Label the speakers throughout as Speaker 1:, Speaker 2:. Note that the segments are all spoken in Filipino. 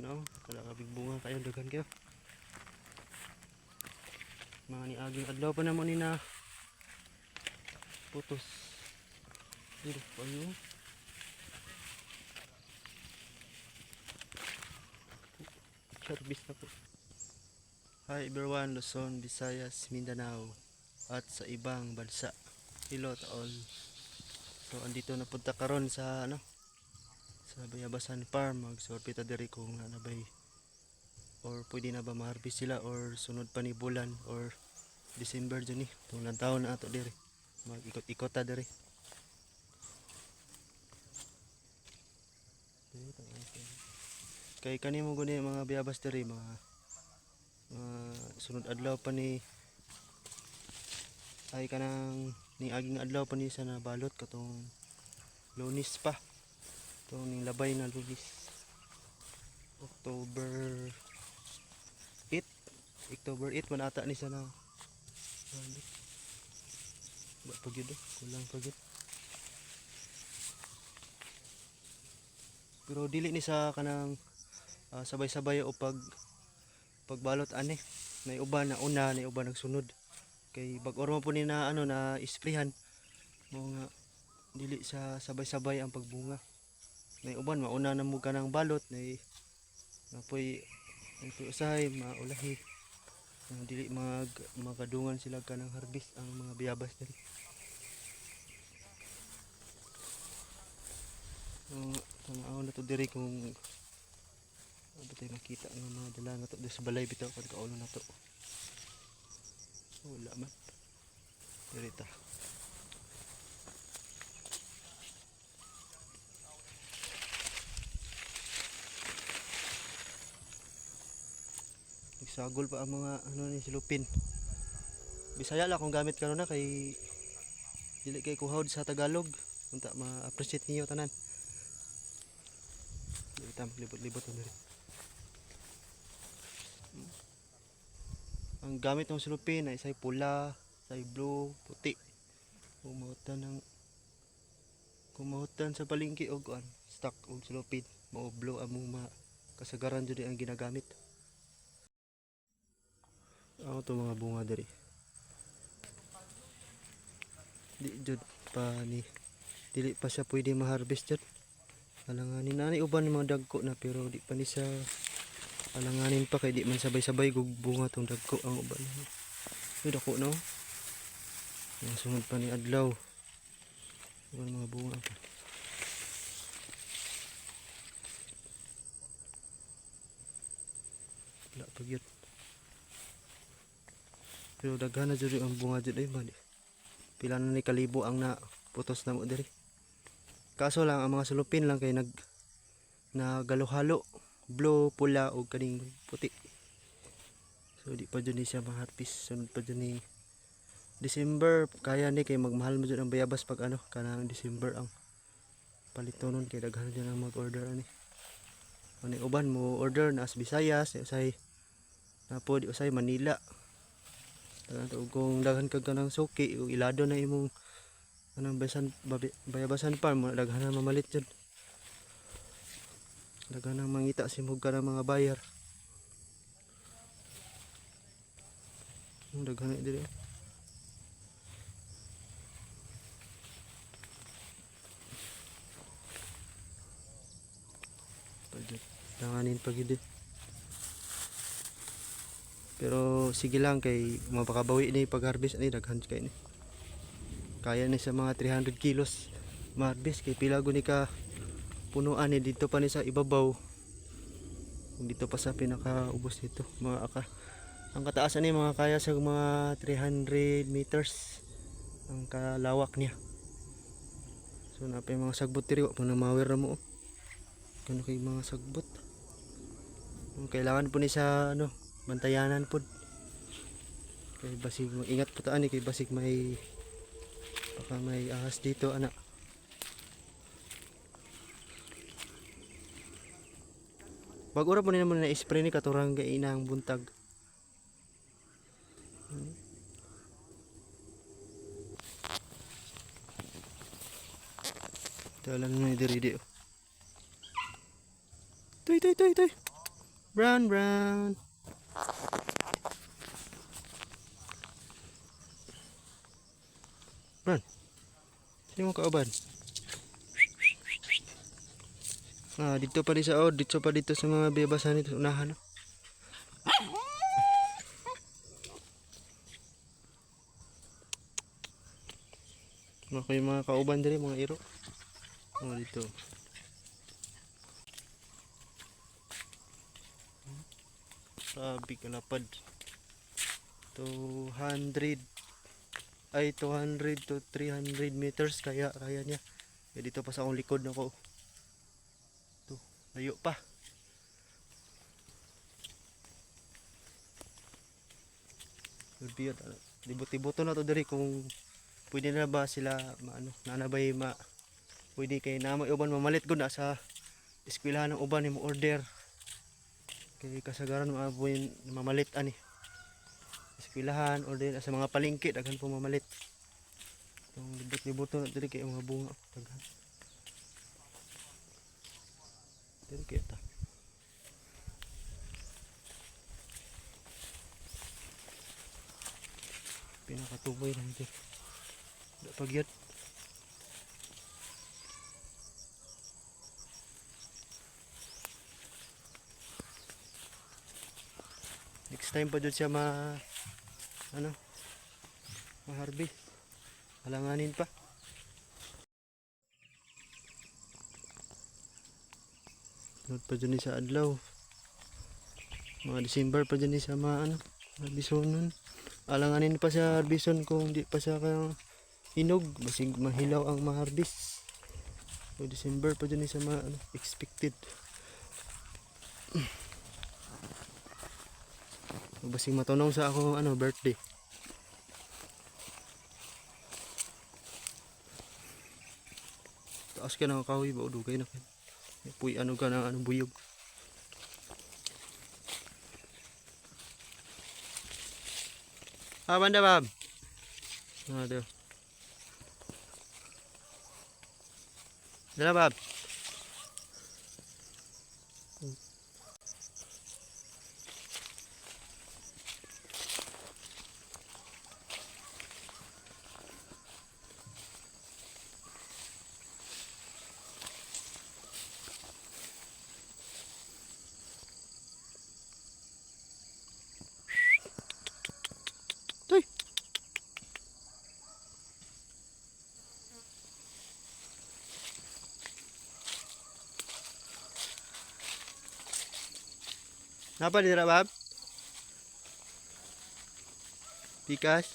Speaker 1: no, wala ka big bunga kayo, daghan kayo. Mga ni aging adlaw pa naman ni na putos. Dito pa yun. Service na po. Hi everyone, Luzon, Visayas, Mindanao at sa ibang bansa. Hello to all. So andito na punta karon sa ano, sa Bayabasan Farm. Magsorpita diri kung nabay or pwede na ba ma-harvest sila or sunod pa ni bulan or December dyan eh. Tulang taon na ato diri. Mag-ikot-ikot ta diri. Kay kanimo guni mga bayabas diri, mga sunod adlaw pa ni ay kanang ni aging adlaw pa ni sa nabalot katong Lunes pa. Itong ning labay na Lunes. October 8. October 8 man ata ni sa na balot. Ba pagyud kulang pagyud. Pero dili ni sa kanang sabay-sabay o pagbalot ani. Nay uban na una, nay uban nagsunod. Kay bag-oro po ni na ano na isprehan mo nga dili sa sabay-sabay ang pagbunga. Nay uban mauna na mo kanang balot, nay napoy usahay maulahi. Dili magadungan sila kanang harvest ang mga bayabas diri. Tanaw na to diri kung ano tayo makita ng mga dala na to sa balay bitaw pag kaulo na to. Wala man. Diri ta. Nagsagol pa ang mga ano ni silupin. Bisaya lang kung gamit karon na kay dili kay kuhawd sa Tagalog. Unta ma-appreciate niyo tanan. Dili ta libot-libot diri. Ang gamit ng silupin ay isay pula, isay blue, puti. Kumuhutan sa palengke og stock og silupin, mao blue among kasagaran jud ang ginagamit. Ako to mga bunga diri. Dili pa siya pwede ma-harvest jud. Alanganin ani uban mga dagko na pero di pa ni sa alanganin pa kay di man sabay-sabay gug bunga tong dagko ang uban. Ito dako no. Ang sunod pa ni adlaw. Uban mga bunga pa. Wala pa gyud. Pero daghan na jud ang bunga jud ay bali. Pila na ni kalibo ang na putos na mo diri. Kaso lang ang mga sulupin lang kay nagalo-halo, blue, pula o kaning puti. So di pa jud ni siya ma-harvest. Sunod pa jud ni December kaya ni kay magmahal mo jud ang bayabas pag ano kanang December ang palitonon kay daghan jud ang mag-order ani. Ani uban mo order na sa Visayas, usay napo di usay Manila. Kung daghan kag kanang suki o ilado na imong kanang bayabasan farm mo daghan na mamalit jud. Daghan nang mangita simog ka ng mga bayar. Daghan na diri. Danganin pag yun. Pero sige lang kay mapakabawi ni pag-harvest ni daghan kay ni. Kaya ni sa mga 300 kilos ma-harvest kay pila guni ka punuan ni dito pa ni sa ibabaw. Dito pa sa pinakaubos dito mga ang kataasan ni mga kaya sa mga 300 meters ang kalawak niya. So napay mga sagbot diri wa pa na mawir na mo. Kano kay mga sagbot. Kailangan po ni sa ano bantayanan po kay basig ingat po taan kay basig may baka may ahas dito anak. Bagura po ni naman na spray ni katurang kay inang buntag. Dalan ni diri di. Tuy. Brown, brown. Brown. Sino mo kauban? Dito pa rin sa dito pa dito sa mga bebasan dito sa unahan. No? Mga yung mga kauban diri, mga iro. Dito. Grabe kalapad. 200 to 300 meters kaya niya. Dito pa sa akong likod nako. Layo pa. Libuti-buto na to diri kung pwede na ba sila nanabay pwede kay na may uban mamalit gud na sa eskwelahan ng uban mo order. Kay kasagaran maaboy mamalit ani. Eskwelahan order sa mga palengke daghan po mamalit. Yung libut-libuto na diri kay mga bunga daghan. Diri kay ta. Pinakatuboy lang dito. Pagyat. Next time pa jud siya ma-harvest. Alanganin pa. Sunod pa dyan sa adlaw. Mga December pa dyan sa harbisonon. Alanganin pa sa harbison kung di pa siya kayang hinog. Basig mahilaw ang maharbis. So December pa dyan sa expected. Basig matunong sa ako birthday. Taas ka na kahoy ba? Dugay na ka. Puy ka na buyog. Banda bab. Aduh. Dala bab. Napa dira bab? Pikas.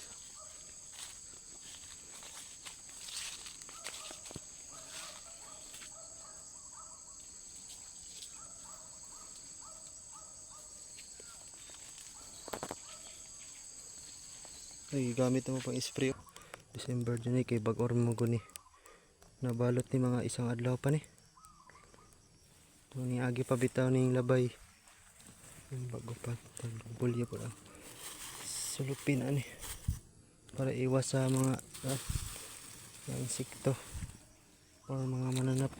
Speaker 1: Ay, gamit mo pang spray. December din kay bag-or mo guni. Nabalot ni mga isang adlaw pa ni. Ni agi pa bitaw ning labay. Bago pa bulya po lang sulupin ani para iwas sa mga insekto o mga mananap.